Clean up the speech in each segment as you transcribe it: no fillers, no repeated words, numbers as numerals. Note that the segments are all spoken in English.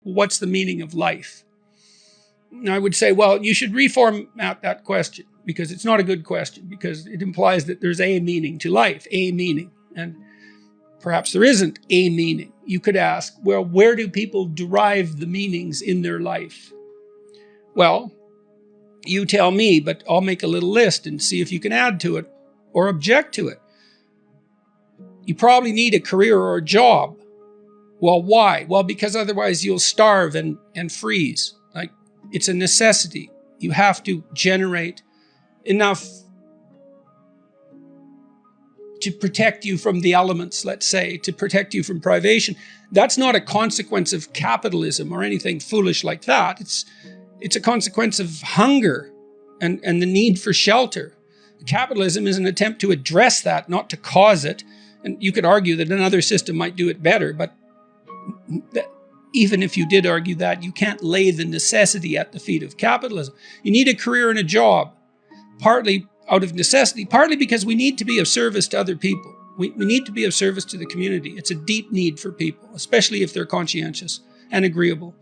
what's the meaning of life? And I would say, well, you should reformat that question, because it's not a good question, because it implies that there's a meaning to life, a meaning. And perhaps there isn't a meaning. You could ask, well, where do people derive the meanings in their life? Well, you tell me, but I'll make a little list and see if you can add to it or object to it. You probably need a career or a job. Well, why? Well, because otherwise you'll starve and freeze. Like, it's a necessity. You have to generate enough to protect you from the elements, let's say, to protect you from privation. That's not a consequence of capitalism or anything foolish like that. It's a consequence of hunger and the need for shelter. Capitalism is an attempt to address that, not to cause it. And you could argue that another system might do it better, but even if you did argue that, you can't lay the necessity at the feet of capitalism. You need a career and a job, partly out of necessity, partly because we need to be of service to other people. We need to be of service to the community. It's a deep need for people, especially if they're conscientious and agreeable.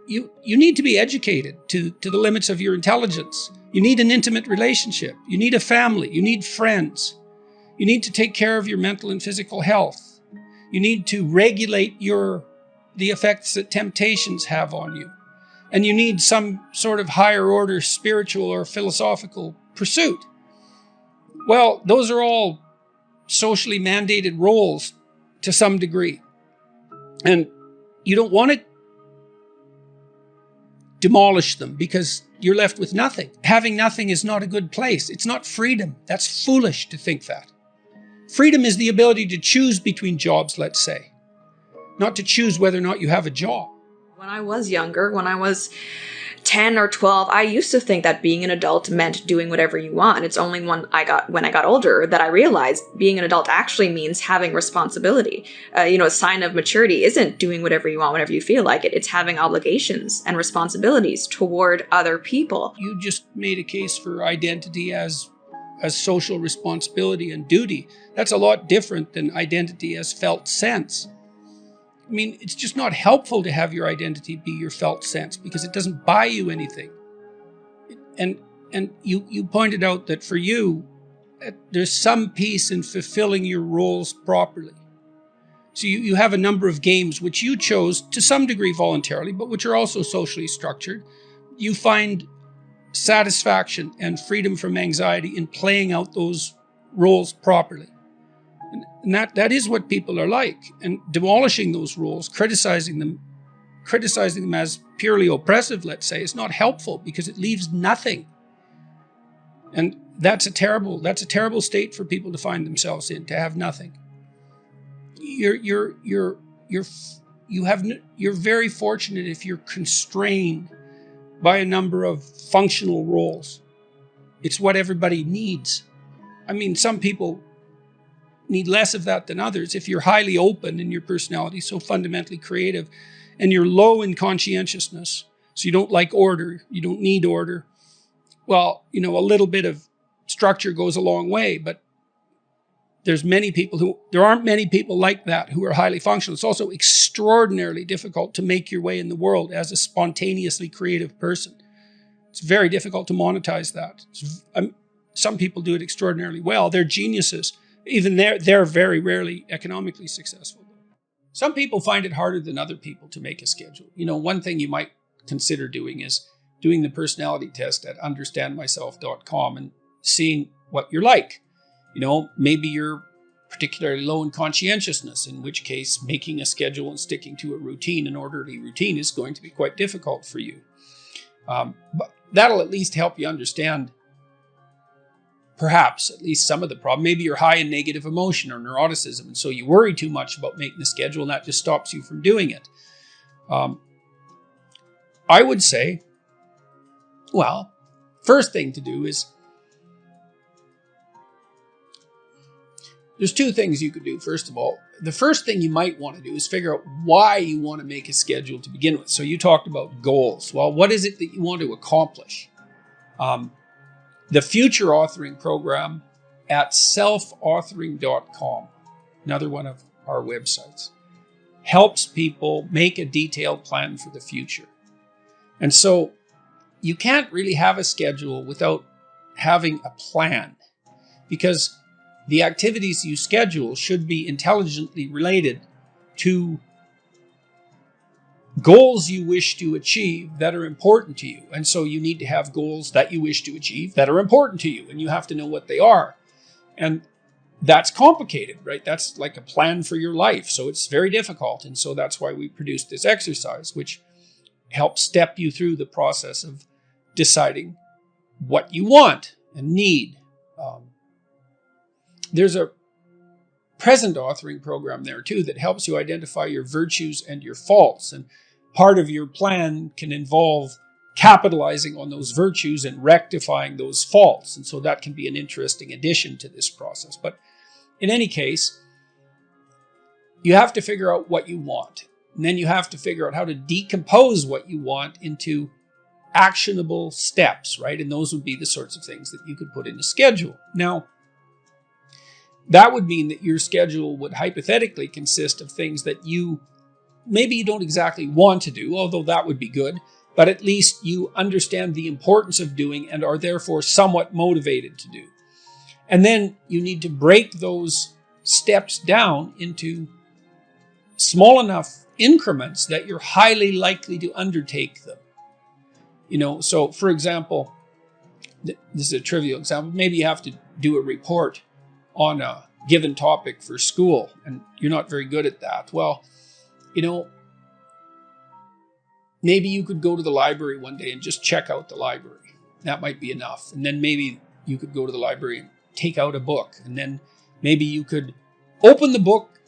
You need to be educated to the limits of your intelligence. You need an intimate relationship. You need a family. You need friends. You need to take care of your mental and physical health. You need to regulate the effects that temptations have on you. And you need some sort of higher order spiritual or philosophical pursuit. Well, those are all socially mandated roles to some degree. And you don't want to demolish them because you're left with nothing. Having nothing is not a good place. It's not freedom. That's foolish to think that. Freedom is the ability to choose between jobs, let's say, not to choose whether or not you have a job. When I was younger, when I was 10 or 12, I used to think that being an adult meant doing whatever you want. It's only when I got older that I realized being an adult actually means having responsibility. A sign of maturity isn't doing whatever you want whenever you feel like it. It's having obligations and responsibilities toward other people. You just made a case for identity as social responsibility and duty. That's a lot different than identity as felt sense. I mean, it's just not helpful to have your identity be your felt sense because it doesn't buy you anything. And you pointed out that for you, there's some peace in fulfilling your roles properly. So you have a number of games which you chose to some degree voluntarily, but which are also socially structured. You find satisfaction and freedom from anxiety in playing out those roles properly. And that is what people are like. And demolishing those roles, criticizing them as purely oppressive, let's say, is not helpful because it leaves nothing. And that's a terrible state for people to find themselves in, to have nothing. You're very fortunate if you're constrained by a number of functional roles. It's what everybody needs. I mean, some people need less of that than others. If you're highly open in your personality, so fundamentally creative, and you're low in conscientiousness, so you don't like order, you don't need order, well, a little bit of structure goes a long way, but there aren't many people like that who are highly functional. It's also extraordinarily difficult to make your way in the world as a spontaneously creative person. It's very difficult to monetize that. Some people do it extraordinarily well. They're geniuses. Even they're very rarely economically successful. Some people find it harder than other people to make a schedule. One thing you might consider doing is doing the personality test at understandmyself.com and seeing what you're like. Maybe you're particularly low in conscientiousness, in which case making a schedule and sticking to an orderly routine is going to be quite difficult for you. But that'll at least help you understand perhaps at least some of the problem. Maybe you're high in negative emotion or neuroticism, and so you worry too much about making the schedule, and that just stops you from doing it. I would say, well, first thing to do is, there's two things you could do. First of all, the first thing you might want to do is figure out why you want to make a schedule to begin with. So you talked about goals. Well, what is it that you want to accomplish? The Future Authoring Program at selfauthoring.com, another one of our websites. helps people make a detailed plan for the future. And so you can't really have a schedule without having a plan, because the activities you schedule should be intelligently related to goals you wish to achieve that are important to you. And so you need to have goals that you wish to achieve that are important to you, and you have to know what they are. And that's complicated, right? That's like a plan for your life. So it's very difficult. And so that's why we produced this exercise, which helps step you through the process of deciding what you want and need. There's a present authoring program there too that helps you identify your virtues and your faults. And part of your plan can involve capitalizing on those virtues and rectifying those faults. And so that can be an interesting addition to this process. But in any case, you have to figure out what you want. And then you have to figure out how to decompose what you want into actionable steps, right? And those would be the sorts of things that you could put in a schedule. Now, that would mean that your schedule would hypothetically consist of things that maybe you don't exactly want to do, although that would be good, but at least you understand the importance of doing and are therefore somewhat motivated to do. And then you need to break those steps down into small enough increments that you're highly likely to undertake them. So for example, this is a trivial example. Maybe you have to do a report on a given topic for school, and you're not very good at that. Well, maybe you could go to the library one day and just check out the library. That might be enough. And then maybe you could go to the library and take out a book. And then maybe you could open the book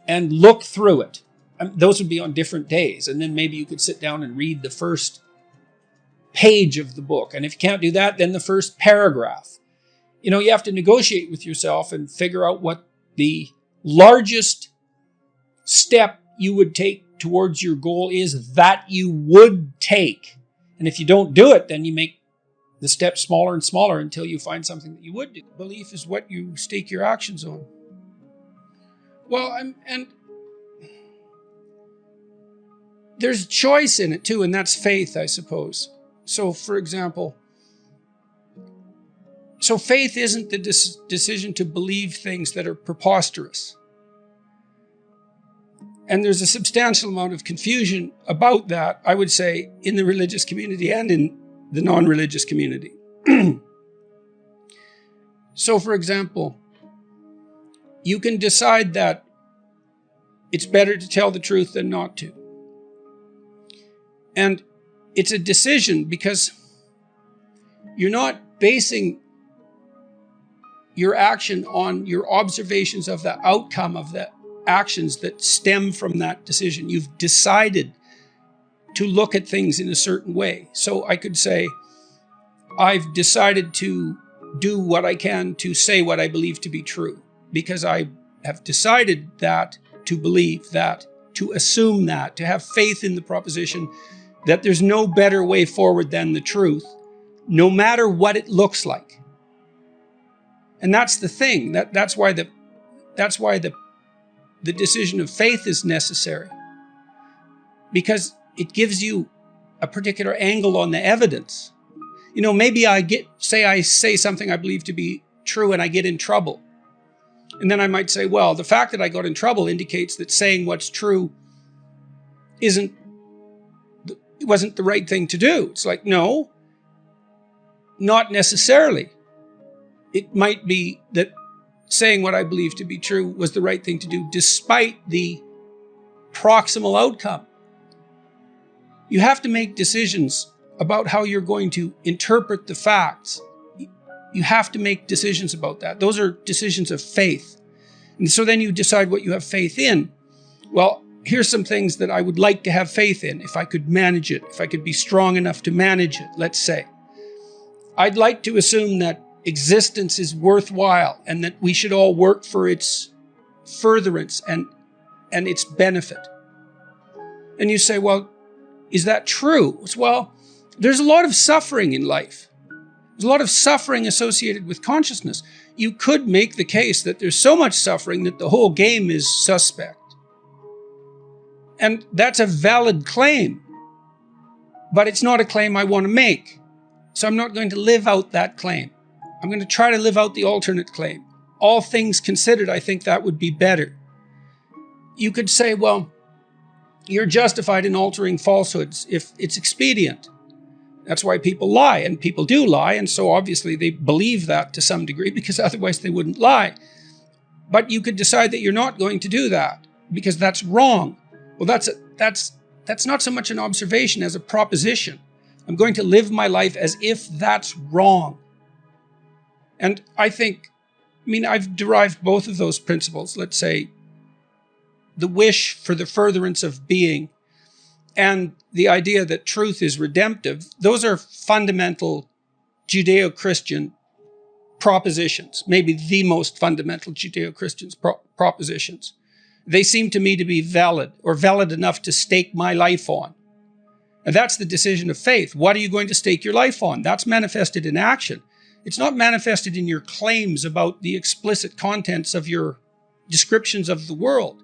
and look through it. Those would be on different days. And then maybe you could sit down and read the first page of the book. And if you can't do that, then the first paragraph. You have to negotiate with yourself and figure out what the largest step you would take towards your goal is that you would take. And if you don't do it, then you make the step smaller and smaller until you find something that you would do. Belief is what you stake your actions on. Well, and there's choice in it too, and that's faith, I suppose. So, for example, faith isn't the decision to believe things that are preposterous. And there's a substantial amount of confusion about that, I would say, in the religious community and in the non-religious community. So, for example, you can decide that it's better to tell the truth than not to. And it's a decision because you're not basing your action on your observations of the outcome of the actions that stem from that decision. You've decided to look at things in a certain way. So I could say, I've decided to do what I can to say what I believe to be true, because I have decided that, to believe that, to assume that, to have faith in the proposition that there's no better way forward than the truth, no matter what it looks like. And that's the thing. That's why the decision of faith is necessary, because it gives you a particular angle on the evidence. Maybe I say something I believe to be true and I get in trouble. And then I might say, well, the fact that I got in trouble indicates that saying what's true wasn't the right thing to do. It's like, no, not necessarily. It might be that saying what I believe to be true was the right thing to do despite the proximal outcome. You have to make decisions about how you're going to interpret the facts. You have to make decisions about that. Those are decisions of faith. And so then you decide what you have faith in. Well, here's some things that I would like to have faith in if I could manage it, if I could be strong enough to manage it, let's say. I'd like to assume that existence is worthwhile and that we should all work for its furtherance and its benefit. And you say, well, is that true? Well, there's a lot of suffering in life. There's a lot of suffering associated with consciousness. You could make the case that there's so much suffering that the whole game is suspect. And that's a valid claim, but it's not a claim I want to make. So I'm not going to live out that claim. I'm going to try to live out the alternate claim. All things considered, I think that would be better. You could say, well, you're justified in altering falsehoods if it's expedient. That's why people lie, and people do lie, and so obviously they believe that to some degree because otherwise they wouldn't lie. But you could decide that you're not going to do that because that's wrong. Well, that's not so much an observation as a proposition. I'm going to live my life as if that's wrong. And I've derived both of those principles. Let's say the wish for the furtherance of being and the idea that truth is redemptive. Those are fundamental Judeo-Christian propositions, maybe the most fundamental Judeo-Christian propositions. They seem to me to be valid, or valid enough to stake my life on. And that's the decision of faith. What are you going to stake your life on? That's manifested in action. It's not manifested in your claims about the explicit contents of your descriptions of the world.